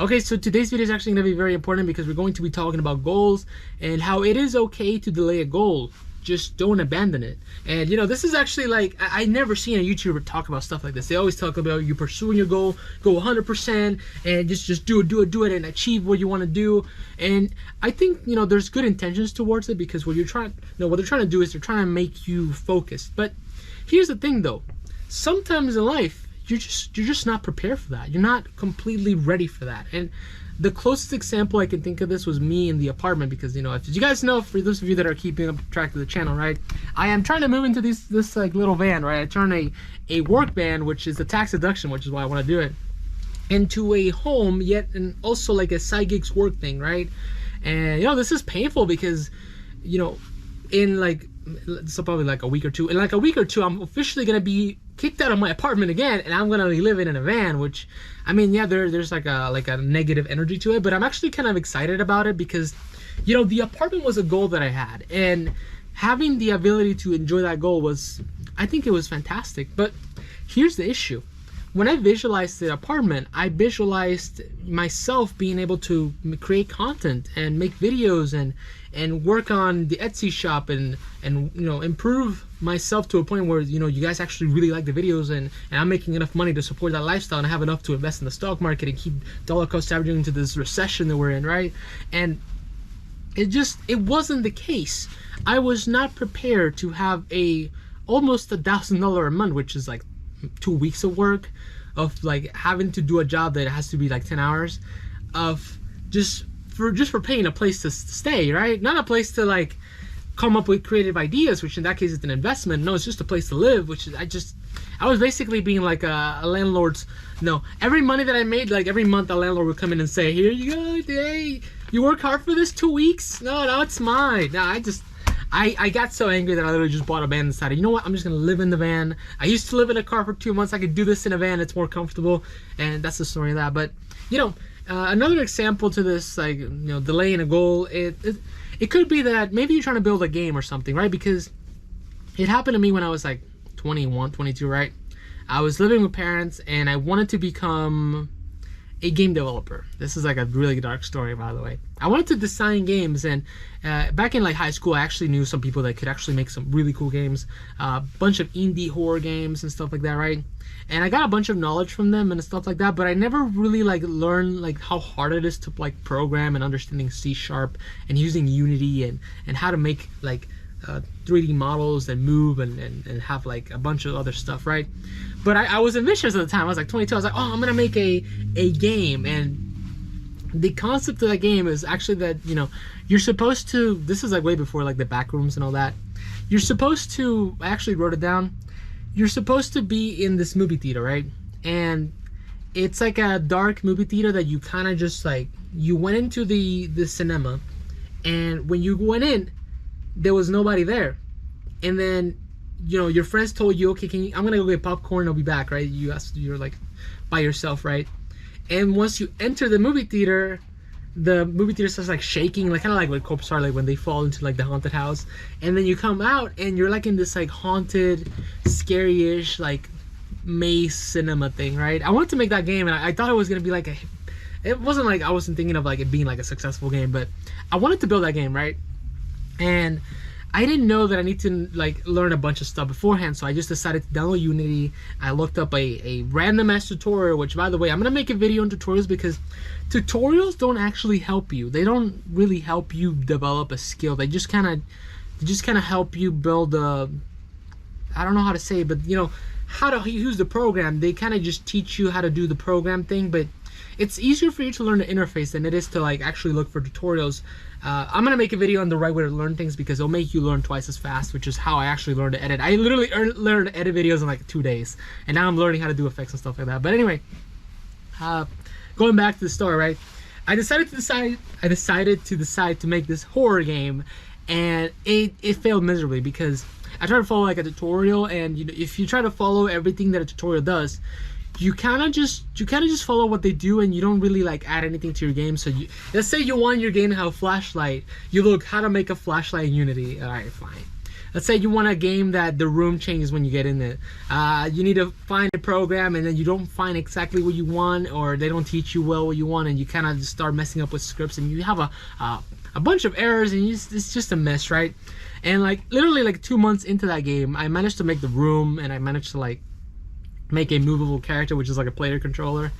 Okay, so today's video is actually going to be very important because we're going to be talking about goals and how it is okay to delay a goal. Just don't abandon it. And you know, this is actually like, I never seen a YouTuber talk about stuff like this. They always talk about you pursuing your goal, go 100% and just do it and achieve what you want to do. And I think, you know, there's good intentions towards it because what they're trying to do is they're trying to make you focused. But here's the thing though, sometimes in life, you're just not prepared for that. You're not completely ready for that. And the closest example I can think of this was me in the apartment, because you know, if you guys know, for those of you that are keeping up track of the channel, right, I am trying to move into this like little van, right? I turn a work van, which is a tax deduction, which is why I want to do it, into a home, yet and also like a side gigs work thing, right? And you know, this is painful because, you know, in like, so probably like a week or two, I'm officially gonna be kicked out of my apartment again, and I'm gonna be living in a van. Which, I mean, yeah, there's like a negative energy to it, but I'm actually kind of excited about it because, you know, the apartment was a goal that I had, and having the ability to enjoy that goal was, I think it was fantastic. But here's the issue. When I visualized the apartment, I visualized myself being able to create content and make videos and work on the Etsy shop and you know, improve myself to a point where, you know, you guys actually really like the videos and I'm making enough money to support that lifestyle and have enough to invest in the stock market and keep dollar cost averaging into this recession that we're in, right? And it wasn't the case. I was not prepared to have almost $1,000 a month, which is like 2 weeks of work, of like having to do a job that has to be like 10 hours of just for paying a place to stay, right? Not a place to like come up with creative ideas, which in that case is an investment. No, it's just a place to live, which is, I was basically being like a landlord's, no, every money that I made, like every month a landlord would come in and say, here you go, hey, you work hard for this 2 weeks? No, it's mine. No, I got so angry that I literally just bought a van and decided, you know what, I'm just gonna live in the van. I used to live in a car for 2 months. I could do this in a van. It's more comfortable, and that's the story of that. But you know, another example to this, like, you know, delaying a goal, it could be that maybe you're trying to build a game or something, right? Because it happened to me when I was like 21, 22, right? I was living with parents and I wanted to become a game developer. This is like a really dark story, by the way. I wanted to design games, and back in like high school, I actually knew some people that could actually make some really cool games, a bunch of indie horror games and stuff like that, right? And I got a bunch of knowledge from them and stuff like that, but I never really like learned like how hard it is to like program and understanding C# and using Unity and how to make like 3D models and move and have like a bunch of other stuff, right? But I was ambitious at the time. I was like 22. I was like, oh, I'm gonna make a game. And the concept of that game is actually that, you know, you're supposed to, this is like way before like the back rooms and all that, you're supposed to, I actually wrote it down, you're supposed to be in this movie theater, right? And it's like a dark movie theater that you kind of just like, you went into the cinema, and when you went in, there was nobody there. And then, you know, your friends told you, okay, I'm gonna go get popcorn, I'll be back, right? You're like by yourself, right? And once you enter the movie theater starts like shaking, like kind of like when corpses are, like when they fall into like the haunted house. And then you come out and you're like in this like haunted, scary-ish like maze cinema thing, right? I wanted to make that game, and I thought it was gonna be like it wasn't like, I wasn't thinking of like it being like a successful game, but I wanted to build that game, right? And I didn't know that I need to like learn a bunch of stuff beforehand, so I just decided to download Unity. I looked up a random ass tutorial, which, by the way, I'm gonna make a video on tutorials because tutorials don't actually help you. They don't really help you develop a skill. They just kind of help you build a, I don't know how to say it, but you know, how to use the program. They kind of just teach you how to do the program thing, but it's easier for you to learn the interface than it is to like actually look for tutorials. I'm gonna make a video on the right way to learn things because it'll make you learn twice as fast, which is how I actually learned to edit. I literally learned to edit videos in like 2 days, and now I'm learning how to do effects and stuff like that. But anyway, going back to the story, right? I decided to decide to make this horror game, and it failed miserably because I tried to follow like a tutorial, and you know, if you try to follow everything that a tutorial does, you kind of just follow what they do, and you don't really like add anything to your game. So let's say you want your game to have a flashlight, you look how to make a flashlight in Unity. All right, fine. let's say you want a game that the room changes when you get in it. You need to find a program, and then you don't find exactly what you want, or they don't teach you well what you want, and you kind of just start messing up with scripts, and you have a bunch of errors, and it's just a mess, right? And like literally like 2 months into that game, I managed to make the room, and I managed to like make a movable character, which is like a player controller.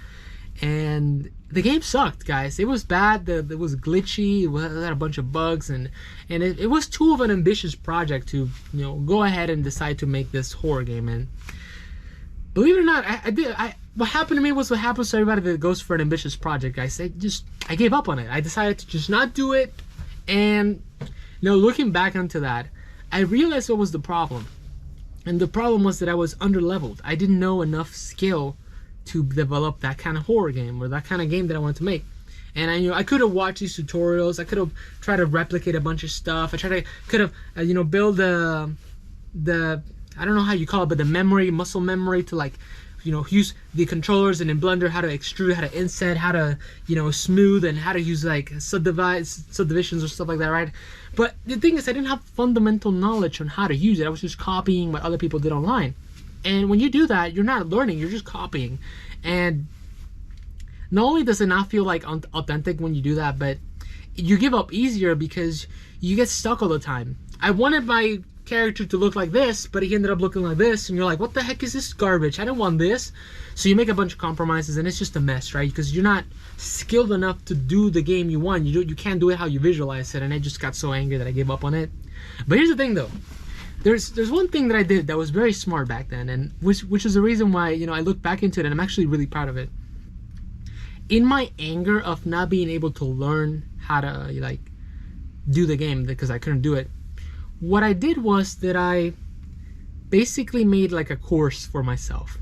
And the game sucked, guys. It was bad. It was glitchy. It had a bunch of bugs, and it was too of an ambitious project to, you know, go ahead and decide to make this horror game. And believe it or not, what happened to me was what happens to everybody that goes for an ambitious project, guys. I gave up on it. I decided to just not do it. And you know, looking back onto that, I realized what was the problem. And the problem was that I was underleveled. I didn't know enough skill to develop that kind of horror game, or that kind of game that I wanted to make. And I could have watched these tutorials. I could have tried to replicate a bunch of stuff. Could have build the I don't know how you call it, but the muscle memory to, like, you know, use the controllers, and in Blender how to extrude, how to inset, how to, you know, smooth, and how to use like subdivisions or stuff like that, right? But the thing is, I didn't have fundamental knowledge on how to use it. I was just copying what other people did online. And when you do that, you're not learning, you're just copying. And not only does it not feel like authentic when you do that, but you give up easier because you get stuck all the time. I wanted my character to look like this, but he ended up looking like this, and you're like, what the heck is this garbage? I don't want this. So you make a bunch of compromises, and it's just a mess, right? Because you're not skilled enough to do the game you want. You can't do it how you visualize it, and I just got so angry that I gave up on it. But here's the thing, though. There's one thing that I did that was very smart back then, and which is the reason why, you know, I look back into it and I'm actually really proud of it. In my anger of not being able to learn how to like do the game because I couldn't do it, what I did was that I basically made like a course for myself,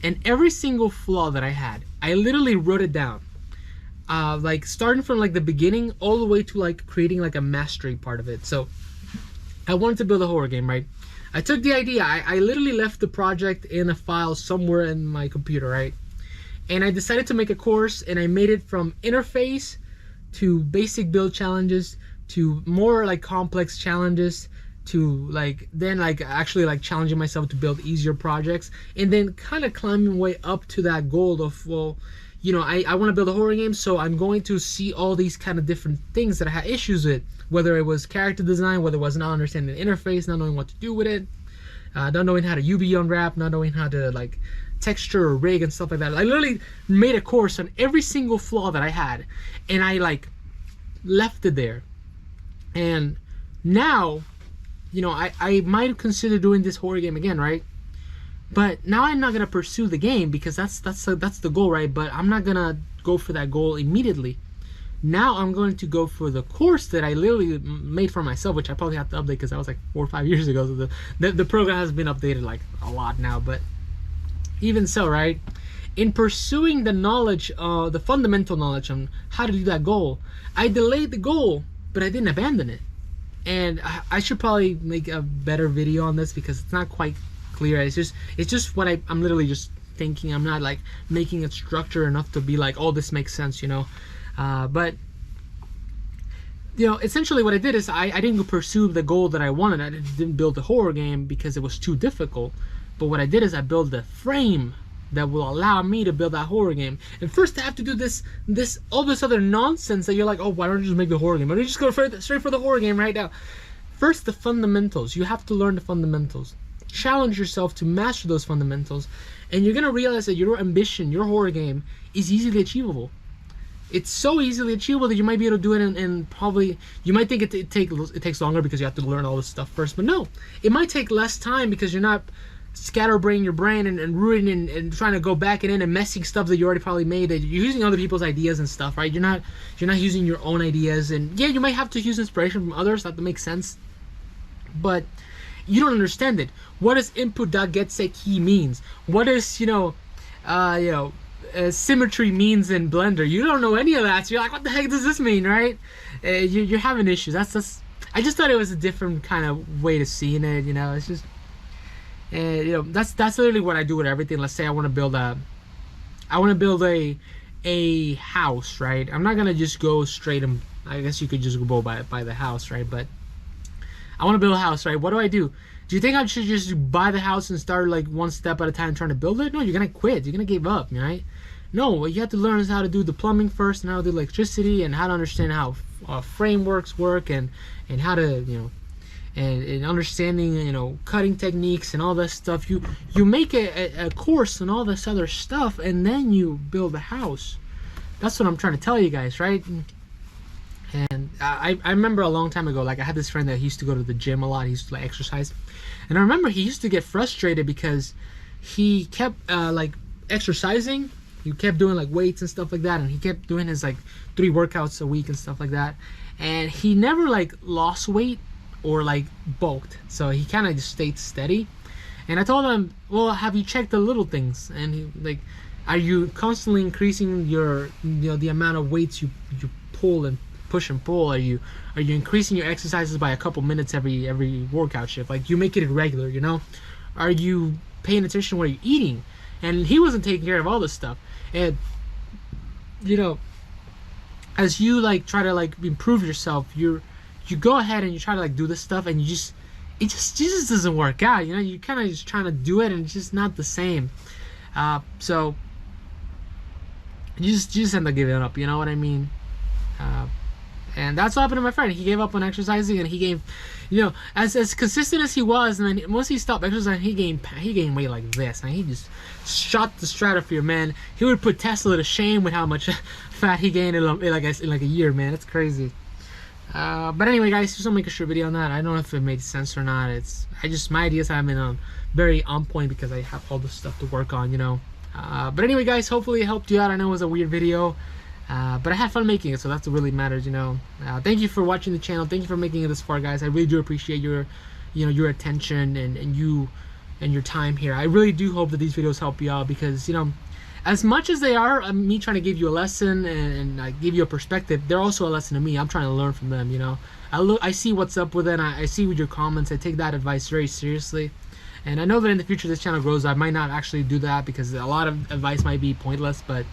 and every single flaw that I had, I literally wrote it down, like starting from like the beginning all the way to like creating like a mastery part of it. So I wanted to build a horror game, right? I took the idea, I literally left the project in a file somewhere in my computer, right? And I decided to make a course, and I made it from interface to basic build challenges to more like complex challenges to like then like actually like challenging myself to build easier projects, and then kind of climbing way up to that goal of, well, you know, I want to build a horror game, so I'm going to see all these kind of different things that I had issues with, whether it was character design, whether it was not understanding the interface, not knowing what to do with it, not knowing how to UV unwrap, not knowing how to like texture or rig and stuff like that. I literally made a course on every single flaw that I had, and I like left it there. And now, you know, I might consider doing this horror game again, right? But now I'm not gonna pursue the game because that's the goal, right? But I'm not gonna go for that goal immediately. Now I'm going to go for the course that I literally made for myself, which I probably have to update because that was like 4 or 5 years ago. So the program has been updated like a lot now, but even so, right? In pursuing the knowledge, the fundamental knowledge on how to do that goal, I delayed the goal, but I didn't abandon it. And I should probably make a better video on this because it's not quite clear. It's just what I'm literally just thinking. I'm not like making it structure enough to be like, oh, this makes sense, you know. But you know, essentially what I did is I didn't pursue the goal that I wanted. I didn't build a horror game because it was too difficult. But what I did is I built a frame that will allow me to build that horror game. And first I have to do all this other nonsense that you're like, oh, why don't you just make the horror game? Why don't you just go straight for the horror game right now? First, the fundamentals. You have to learn the fundamentals. Challenge yourself to master those fundamentals, and you're gonna realize that your ambition, your horror game, is easily achievable. It's so easily achievable that you might be able to do it in probably, you might think it takes longer because you have to learn all this stuff first, but no, it might take less time because you're not scatterbrain your brain and ruining and trying to go back and in and messing stuff that you already probably made. That you're using other people's ideas and stuff, right? You're not using your own ideas, and yeah, you might have to use inspiration from others. That makes sense, but you don't understand it. What does input.getSetKey means? What does symmetry means in Blender? You don't know any of that, so you're like, what the heck does this mean, right? You're having issues. I just thought it was a different kind of way to seeing it. You know, it's just. That's literally what I do with everything. Let's say I want to build a house, right? I'm not gonna just go straight and I guess you could just go by the house, right? But I want to build a house, right? What do I do? Do you think I should just buy the house and start like one step at a time trying to build it? No, you're gonna quit. You're gonna give up, right? No, what you have to learn is how to do the plumbing first, and how to do electricity, and how to understand how frameworks work, and how to, you know, and understanding, you know, cutting techniques and all this stuff. You make a course and all this other stuff, and then you build a house. That's what I'm trying to tell you guys, right? And I remember a long time ago, like I had this friend that he used to go to the gym a lot. He used to like exercise, and I remember he used to get frustrated because he kept like exercising. He kept doing like weights and stuff like that, and he kept doing his like 3 workouts a week and stuff like that, and he never like lost weight or like bulked. So he kind of just stayed steady. And I told him, well, have you checked the little things? And he like, are you constantly increasing your, you know, the amount of weights you pull and push and pull? Are you increasing your exercises by a couple minutes every workout shift? Like, you make it regular, you know? Are you paying attention to what you're eating? And he wasn't taking care of all this stuff. And, you know, as you like try to like improve yourself, you go ahead and you try to like do this stuff, and it just doesn't work out. You know, you kind of just trying to do it, and it's just not the same. So you just end up giving up. You know what I mean? And that's what happened to my friend. He gave up on exercising, and he gave, you know, as consistent as he was, and then once he stopped exercising, he gained weight like this, and he just shot the stratosphere, man. He would put Tesla to shame with how much fat he gained in like a year, man. It's crazy. But anyway, guys, just want to make a short video on that. I don't know if it made sense or not. My ideas haven't been very on point because I have all this stuff to work on, you know. But anyway, guys, hopefully it helped you out. I know it was a weird video. But I had fun making it, so that's what really matters, you know. Thank you for watching the channel. Thank you for making it this far, guys. I really do appreciate your attention and your time here. I really do hope that these videos help you out, because, you know, as much as they are me trying to give you a lesson and give you a perspective, they're also a lesson to me. I'm trying to learn from them, you know. I see what's up with it, and I see with your comments. I take that advice very seriously. And I know that in the future this channel grows, I might not actually do that because a lot of advice might be pointless, but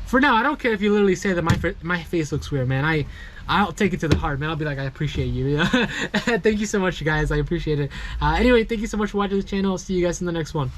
for now, I don't care if you literally say that my face looks weird, man. I'll take it to the heart, man. I'll be like, I appreciate you. You know? Thank you so much, guys. I appreciate it. Anyway, thank you so much for watching this channel. I'll see you guys in the next one.